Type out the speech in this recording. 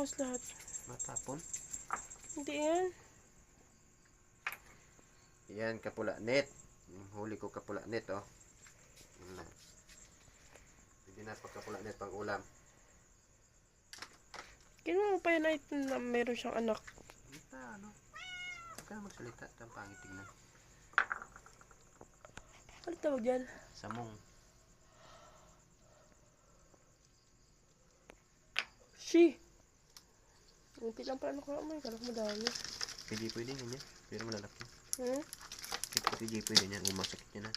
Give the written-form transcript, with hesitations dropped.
Bukas lahat. Matapon? Hindi yan. Yan, kapula net. Yung huli ko kapula net, oh. Yan na. Pwede na pagkapula net pang ulam. Kinuha mo pa yan ay na meron siyang anak. Ito, ano? Huwag ka na magsalita. Ito ang pangit tignan. Ano tawag dyan? Samong. She! Unti lang pala nakuha mo. Kala ko madami. Pwede ganyan. Pero malalaki. Hmm? Pwede ganyan. Umasakit niya na.